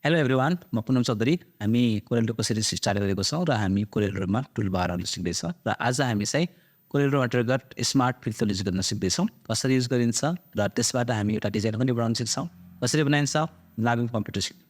Hello everyone, म पुनम चौधरी। हामी कोरेलड्रॉको series start गरेको छौँ र हामी कोरेलड्रॉमा टुलबारहरू सिक्दैछौँ र आज हामी चाहिँ कोरेलड्रॉ अन्तर्गत स्मार्ट फिल्टर युज गर्न सिक्दैछौँ। कसरी युज गरिन्छ र त्यसबाट हामी एउटा डिजाइन पनि बनाउन सिक्छौँ। कसरी बनाइन्छ लागु कम्प्युटर सिक्छौँ।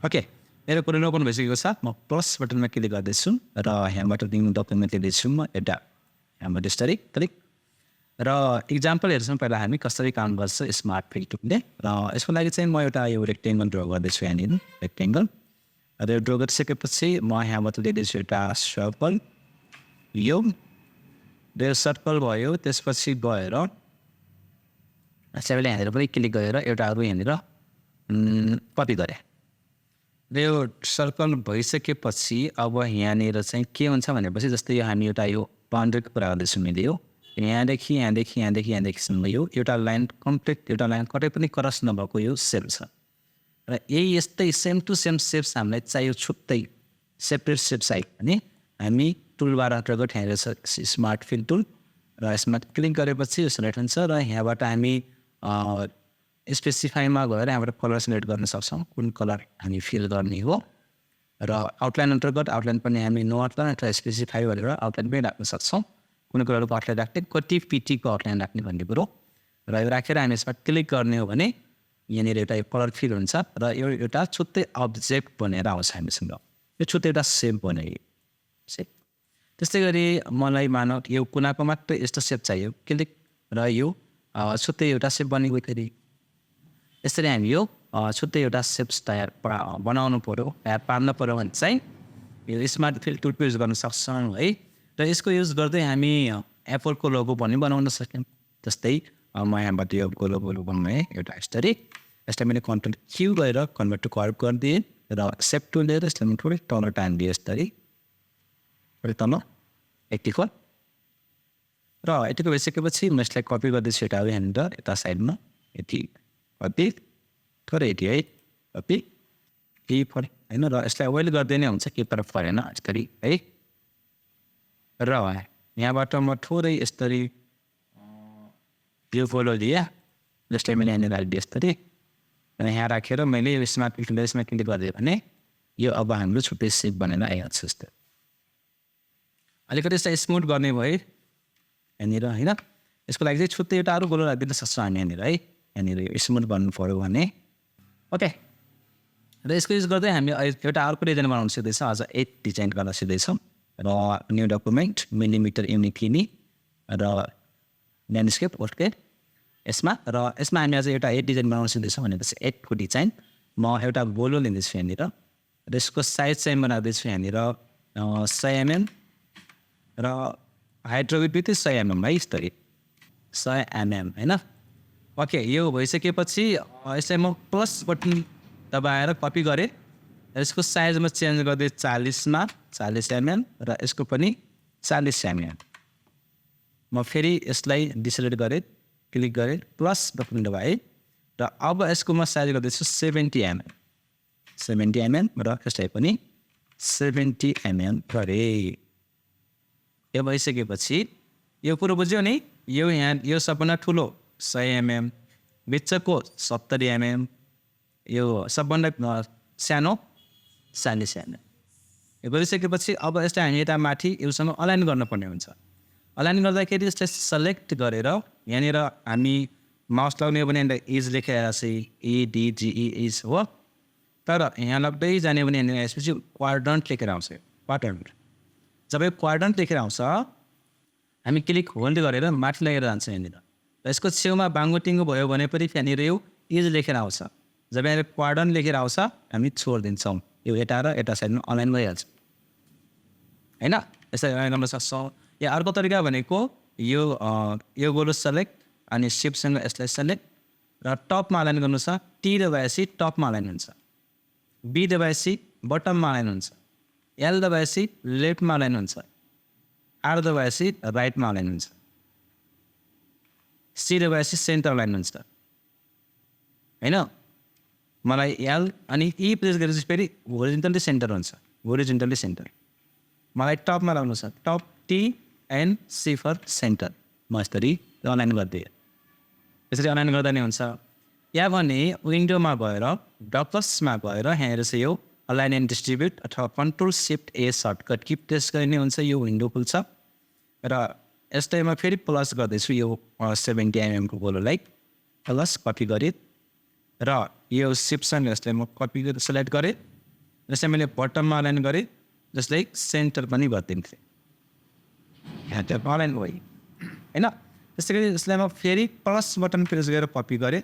ओके, मेरो कोरेलड्रॉ ओपन भइसकेको छ। म प्लस बटनमा क्लिक गर्दैछु र यहाँबाट न्यू डकुमेन्ट लिँदैछु। म एउटा यहाँबाट यस्तरी क्लिक र इक्जाम्पल हेर्छौँ। पहिला हामी कसरी काम गर्छ स्मार्ट फिल्टरले र यसको लागि चाहिँ म एउटा यो रेक्टेङ्गल ड्र गर्दैछु। यहाँनिर रेक्टेङ्गल र यो ड्र गरिसकेपछि म यहाँबाट लिँदैछु एउटा सर्कल। यो सर्कल भयो, त्यसपछि गएर सबैले यहाँनिर पनि क्लिक गरेर एउटा अरू यहाँनिर कपी गरेँ र यो सर्कल भइसकेपछि अब यहाँनिर चाहिँ के हुन्छ भनेपछि जस्तै यो हामी एउटा यो बाउन्ड्रीको कुरा गर्दैछौँ। मैले यो यहाँदेखिसम्म यो एउटा लाइन कम्प्लिट, एउटा लाइन कतै पनि क्रस नभएको यो सेप छ र यही यस्तै सेम टु सेम सेप्स हामीलाई चाहियो। छुट्टै सेपरेट सेप चाहियो भने हामी टुलबार अन्तर्गत यहाँनिर छ स्मार्ट फिल टुल र यसमा क्लिक गरेपछि यो सिलेक्ट हुन्छ र यहाँबाट हामी स्पेसिफाईमा गएर यहाँबाट कलर सिलेक्ट गर्न सक्छौँ। कुन कलर हामी फिल गर्ने हो र आउटलाइन अन्तर्गत आउटलाइन पनि हामी नो आउटलाइन अथवा स्पेसिफाई गरेर आउटलाइन पनि राख्न सक्छौँ। कुन कलरको आउटलाइन राख्ने, कति पिटीको आउटलाइन राख्ने भन्ने कुरो र यो राखेर हामी यसमा क्लिक गर्ने हो भने यहाँनिर एउटा यो कलर फिल हुन्छ र यो एउटा छुट्टै अब्जेक्ट बनेर आउँछ हामीसँग। यो छुट्टै एउटा सेप बने सेप। त्यस्तै गरी मलाई मानव यो कुनाको मात्रै यस्तो सेप चाहियो, क्लिक र यो छुट्टै एउटा सेप बनेको फेरि यसरी हामी यो छुट्टै एउटा सेप्स तयार बनाउनु पऱ्यो, तयार पार्न पऱ्यो भने चाहिँ यो स्मार्ट फिल टुल युज गर्न सक्छौँ है। र यसको युज गर्दै हामी एप्पलको लोगो पनि बनाउन सक्यौँ। जस्तै म यहाँबाट यो लोगो बनाएँ एउटा यसलाई मैले कन्ट्रोल क्यू गरेर कन्भर्ट टु कर्भ गरिदिएँ र सेप टुल लिएर यसलाई म थोरै तल टानिदिएँ। यस्तरी थोरै तल यतिको र यतिको भइसकेपछि म यसलाई कपी गर्दैछु यता यहाँनिर यता साइडमा यति कपी थोरै यति है कपी केही फरक होइन र यसलाई वेल गर्दै नै हुन्छ, केही फरक परेन यस्तरी है। र यहाँबाट म थोरै यस्तरी यो फोलो लिएँ, जसलाई मैले यहाँनिर हालिदिएँ यस्तरी र यहाँ राखेर मैले यो स्मार्ट फिल्टर यसमा क्लिक गरिदिएँ भने यो अब हाम्रो छुट्टै सेप बनेर आइहाल्छ। जस्तो अलिकति यसलाई स्मुथ गर्ने भयो यहाँनिर होइन। यसको लागि चाहिँ छुट्टै एउटा अरू गोलो राखिदिन सक्छौँ हामी यहाँनिर है। यहाँनिर यो स्मुथ गर्नु पऱ्यो भने ओके। र यसको युज गर्दै हामी एउटा अर्को डिजाइन बनाउन सिक्दैछौँ। अझ 8 डिजाइन गर्न सिक्दैछौँ र न्यू डकुमेन्ट मिलिमिटर युनिट लिने र ल्यान्डस्केप ओके यसमा हामी आज एउटा 8 डिजाइन बनाउन सिक्दैछौँ भनेपछि 8 को डिजाइन म एउटा गोलो लिँदैछु यहाँनिर र यसको साइज चाहिँ म राख्दैछु यहाँनिर 100 mm र हाइट र विड्थ चाहिँ 100 mm है। यस्तरी 100 mm होइन। ओके, यो भइसकेपछि यसलाई म प्लस बटन दबाएर कपी गरेँ र यसको साइज म चेन्ज गर्दै 40 mm र यसको पनि 40 mm। म फेरि यसलाई डिसिलेक्ट गरेँ, क्लिक गरेँ, प्लस बटन दबाएँ र अब यसको म साइज गर्दैछु 70 mm र यसलाई पनि 70 mm गरेँ। यो भइसकेपछि यो कुरो बुझ्यो नि। यो सबभन्दा ठुलो 100 mm, बिचको 70 mm, यो सबभन्दा सानो 40 mm। यो गरिसकेपछि अब यसलाई हामी यता माथि योसँग अलाइन गर्नुपर्ने हुन्छ। अलाइन गर्दाखेरि यसलाई सेलेक्ट गरेर यहाँनिर हामी माउस लगाउने हो भने यहाँनिर इज लेखेर चाहिँ ADGE इज हो। तर यहाँ लाग्दै जाने भने यहाँनिर यसपछि क्वाड्रन्ट लेखेर आउँछ। क्वाड्रन्ट जब यो क्वाड्रन्ट लेखेर आउँछ हामी क्लिक होल्ड गरेर माथि लगेर जान्छ यहाँनिर र यसको छेउमा बाङ्गोटिङ्गो भयो भने पनि यहाँनिर यो इज लेखेर आउँछ। जब यहाँनिर क्वाड्रन्ट लेखेर आउँछ हामी छोडिदिन्छौँ। यो यता र यता साइडमा अलाइन भइहाल्छ होइन। यसलाई अलाइन गर्न सक्छौँ। या अर्को तरिका भनेको यो गोलो सेलेक्ट अनि सिपसँग यसलाई सेलेक्ट र टपमा अलाइन गर्नु छ। टी दबाएपछि टपमा अलाइन हुन्छ, बी दबाएपछि बटममा अलाइन हुन्छ, एल दबाएपछि लेफ्टमा अलाइन हुन्छ, आर दबाएपछि राइटमा अलाइन हुन्छ, सी दबाएपछि सेन्टर अलाइन हुन्छ होइन। मलाई एल अनि ई प्रेस गरेपछि फेरि होरिजेन्टली सेन्टर हुन्छ, होरिजेन्टली सेन्टर। मलाई टपमा लाउनु छ, top T and C for centre म यसरी अलाइन गरिदिएँ। यसरी अलाइन गर्दा नै हुन्छ। या भने विन्डोमा गएर डक्टर्समा गएर यहाँ चाहिँ यो अलाइन एन्ड डिस्ट्रिब्युट अथवा कन्ट्रोल सिफ्ट ए सर्टकट की प्रेस गर्ने हुन्छ। यो विन्डो खुल्छ र यसलाई म फेरि प्लस गर्दैछु यो 70 mm को गोलोलाई प्लस कपी गरेँ र यो सिप्सन यसलाई म कपी गरेर सेलेक्ट गरेँ। जस्तै मैले बटममा अलाइन गरेँ जसलाई सेन्टर पनि गरिदिन्थेँ। यहाँ त्यो अलाइन भयो होइन। त्यस्तै गरी यसलाई म फेरि प्लस बटन प्रेस गरेर कपी गरेँ।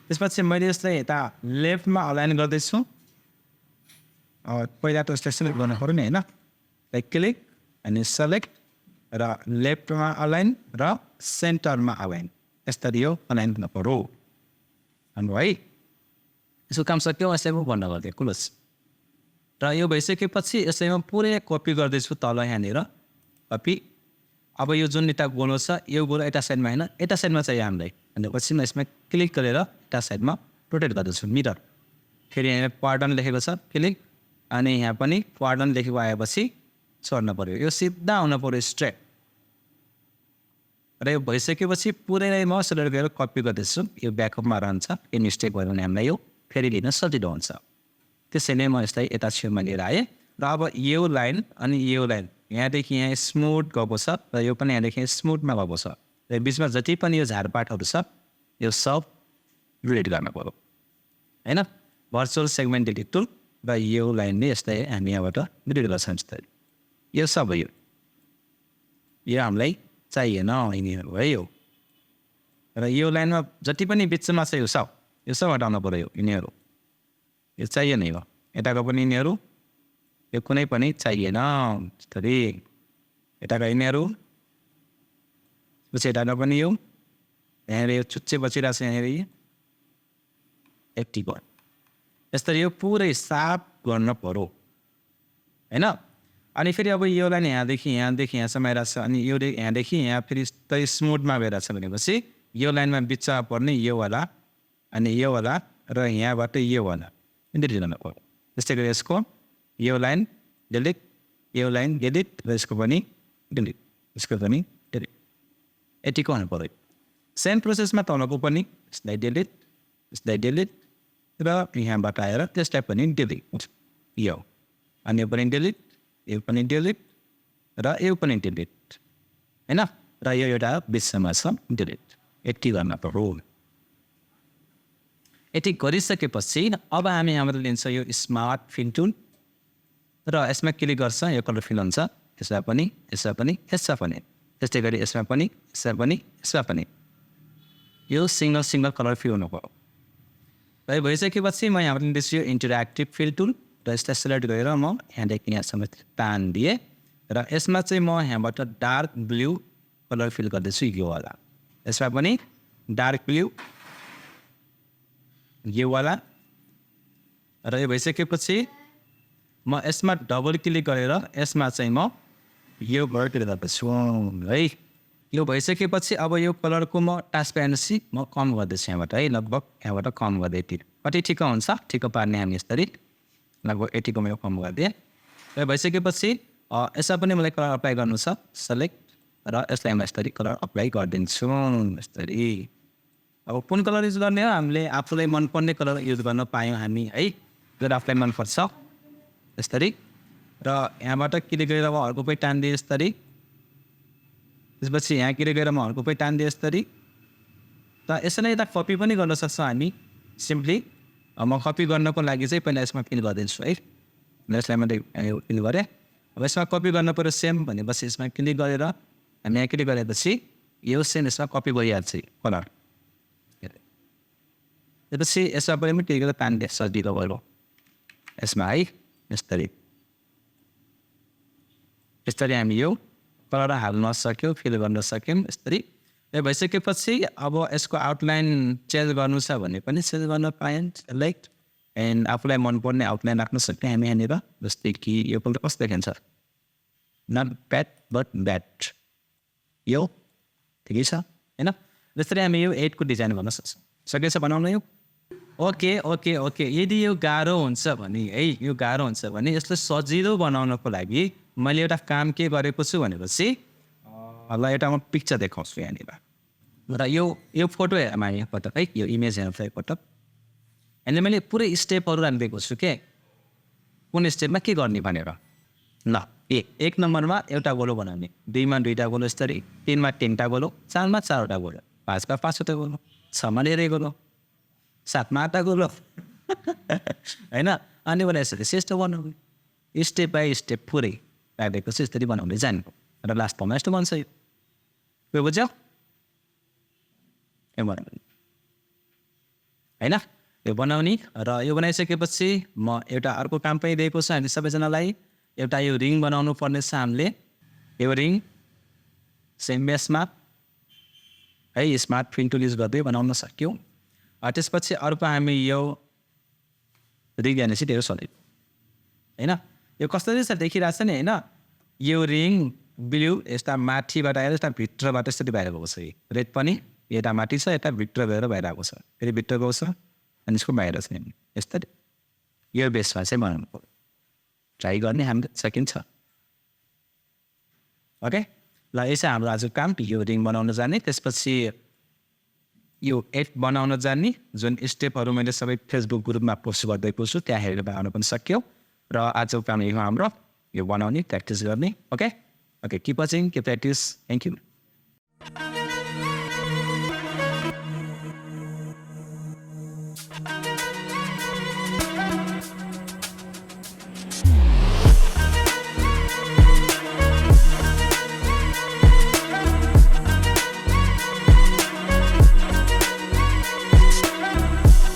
त्यसपछि मैले यसलाई यता लेफ्टमा अलाइन गर्दैछु। पहिला त यसलाई सेलेक्ट गर्नु पऱ्यो नि होइन। लाइक क्लिक अनि सेलेक्ट र लेफ्टमा अलाइन र सेन्टरमा अलाइन यसरी यो अलाइन गर्न पऱ्यो हाम्रो है। यसको काम सक्यो। यसलाई म बन्द गरिदिएँ क्लोज। र यो भइसकेपछि यसलाई म पुरै कपी गर्दैछु तल यहाँनिर कपी। अब यो जुन यता गोलो छ यो गोलो यता साइडमा होइन यता साइडमा चाहियो हामीलाई। अनि पछि म यसमा क्लिक गरेर यता साइडमा रोटेट गर्दैछु मिरर। फेरि यहाँ क्वाड्रन्ट लेखेको छ क्लिक अनि यहाँ पनि क्वाड्रन्ट लेखेको आएपछि सर्न पऱ्यो। यो सिधा आउनु पऱ्यो स्ट्रेट। र यो भइसकेपछि पुरै नै म सेलेक्ट गरेर कपी गर्दैछु। यो ब्याकअपमा रहन्छ। यो मिस्टेक भयो भने हामीलाई यो फेरि लिन सजिलो हुन्छ। त्यसैले म यसलाई यता छेउमा लिएर आएँ। र अब यो लाइन अनि यो लाइन यहाँदेखि यहाँ स्मुथ गएको छ र यो पनि यहाँदेखि स्मुथमा गएको छ। र बिचमा जति पनि यो झारपातहरू छ यो सब रिलेट गर्न पऱ्यो होइन। भर्चुअल सेगमेन्ट डिलिट टुल र यो लाइनले यसलाई हामी यहाँबाट डिलिट गर्छौँ। यो सब हो। यो हामीलाई चाहिएन यिनीहरू है यो। र यो लाइनमा जति पनि बिचमा छ यो सब हटाउनु पऱ्यो यिनीहरू। यो चाहिएन यो यताको पनि यिनीहरू यो कुनै पनि चाहिएन। जस्तै यताको यिनीहरू पछि यताको पनि यो यहाँनिर यो चुच्चे बचिरहेको छ यहाँनिर एक्टिभ यसरी यो पुरै साफ गर्न पऱ्यो होइन। अनि फेरि अब यो लाइन यहाँदेखि यहाँ समाइरहेको छ अनि यो यहाँदेखि यहाँ फेरि तै स्मुथमा गइरहेको छ भनेपछि यो लाइनमा बिचमा पर्ने योवाला अनि योवाला र यहाँबाट योवाला डिलिट गर्न पऱ्यो। त्यस्तै गरी यसको यो लाइन डिलिट यो लाइन डिलिट र यसको पनि डिलिट यसको पनि डिलिट यतिको हुनु पऱ्यो। सेम प्रोसेसमा तलको पनि यसलाई डिलिट र यहाँबाट आएर त्यसलाई पनि डिलिट यो अनि यो पनि डिलिट यो पनि डिलिट र यो पनि डिलिट होइन। र यो एउटा बिचमा छ डिलिट यति गर्न पऱ्यो। यति गरिसकेपछि अब हामी हाम्रो लिन्छ यो स्मार्ट फिल टुल र यसमा क्लिक गर्छ यो कलर फिल हुन्छ। यसमा पनि त्यस्तै गरी यसमा पनि यो सिङ्गल कलर फिल हुनु पऱ्यो। र यो भइसकेपछि म यहाँबाट लिँदैछु यो इन्टरेक्टिभ फिल टुल र यसलाई सेलेक्ट गरेर म यहाँदेखि यहाँसम्म तान दिएँ र यसमा चाहिँ म यहाँबाट डार्क ब्लू कलर फिल गर्दैछु योवाला। यसमा पनि डार्क ब्लू योवाला। र यो भइसकेपछि म यसमा डबल क्लिक गरेर यसमा चाहिँ म यो भर्टिकल गर्दैछु है। यो भइसकेपछि अब यो कलरको म ट्रान्सपेरेन्सी म कम गर्दैछु यहाँबाट है। लगभग यहाँबाट कम गर्दै कति ठिक हुन्छ ठिक पार्ने हामी यसरी लगभग 80 को म कम गरिदिएँ। र भइसकेपछि यसमा पनि मलाई कलर अप्लाई गर्नु छ सेलेक्ट र यसलाई म यसरी कलर अप्लाई गरिदिन्छु यसरी। अब कुन कलर युज गर्ने हो हामीले आफूलाई मनपर्ने कलर युज गर्न पायौँ हामी है। जब आफूलाई मनपर्छ यसरी र यहाँबाट क्लिक गरेर म अर्को पनि टानिदिएँ यसरी। त्यसपछि यहाँ क्लिक गरेर म अर्को पनि टानिदिएँ यसरी। त यसरी यता कपी पनि गर्न सक्छौँ हामी सिम्पली। म कपी गर्नको लागि चाहिँ पहिला यसमा फिल गरिदिन्छु है। यसलाई मैले फिल गरेँ। अब यसमा कपी गर्न पऱ्यो सेम भनेपछि यसमा क्लिक गरेर हामी यहाँ क्लिक गरेपछि यो सेम यसमा कपी भइहाल्छ कलर। त्यसपछि यसमा पनि क्लिक गरेर तानिदिए सजिलो भयो यसमा है। यसरी हामी यो कलर हाल्न सक्यौँ फिल गर्न सक्यौँ यसरी। यो भइसकेपछि अब यसको आउटलाइन चेन्ज गर्नु छ भने पनि चेन्ज गर्न पायौँ सेलेक्ट एन्ड आफूलाई मनपर्ने आउटलाइन राख्न सक्ने हामी यहाँनिर। जस्तै कि यो कलर कस्तो देखिन्छ नट ब्याड बट ब्याड यो ठिकै छ होइन। जसरी हामी यो 8 को डिजाइन गर्न सक्छौँ। सकेछ बनाउन यो ओके ओके ओके। यदि यो गाह्रो हुन्छ भने है यो गाह्रो हुन्छ भने यसलाई सजिलो बनाउनको लागि मैले एउटा काम के गरेको छु भनेपछि ल एउटा म पिक्चर देखाउँछु यहाँनिर र यो फोटो हेर्मा एकपटक है यो इमेज हेर्नु एकपटक यहाँनिर मैले पुरै स्टेपहरू राखिदिएको छु के कुन स्टेपमा के गर्ने भनेर ल एक नम्बरमा एउटा गोलो बनाउने 2मा 2टा गोलो यसरी 3मा 3टा गोलो 4मा 4वटा गोलो 5मा 5वटा गोलो 6मा धेरै गोलो 7मा 8टा गोलो होइन अनि भने यसरी सिस्टम बनाउने स्टेप बाई स्टेप पुरै राखिदिएको छु यसरी बनाउँदै जानु र लास्ट फर्ममा यस्तो बन्छ यो बुझ्यौ यो बनाउने होइन यो बनाउने र यो बनाइसकेपछि म एउटा अर्को काम पनि दिएको छु हामी सबैजनालाई एउटा यो रिङ बनाउनु पर्ने छ हामीले यो रिङ सेम बेसमा है स्मार्ट प्रिन्ट टुल युज गर्दै बनाउन सक्यौँ त्यसपछि अर्को हामी यो रिङ हेर्नेछ त्यो सधैँ होइन यो कसरी छ देखिरहेको छ नि होइन यो रिङ ब्लू यस्ता माथिबाट आएर यस्ता भित्रबाट यसरी बाहिर गएको छ रेड पनि यता माथि छ यता भित्र गएर बाहिर आएको छ फेरि भित्र गएको छ अनि यसको बाहिर छ यस्तै यो बेसमा चाहिँ बनाउनु पर्यो ट्राई गर्ने हामीले सकिन्छ ओके ल यो चाहिँ हाम्रो आज काम यो रिङ बनाउन जाने त्यसपछि यो एड बनाउन जाने जुन स्टेपहरू मैले सबै फेसबुक ग्रुपमा पोस्ट गरिदिएको छु त्यहाँ हेरेर बनाउन पनि सक्यो र आजको काम यो हाम्रो यो बनाउने प्र्याक्टिस गर्ने okay keep watching keep practice thank you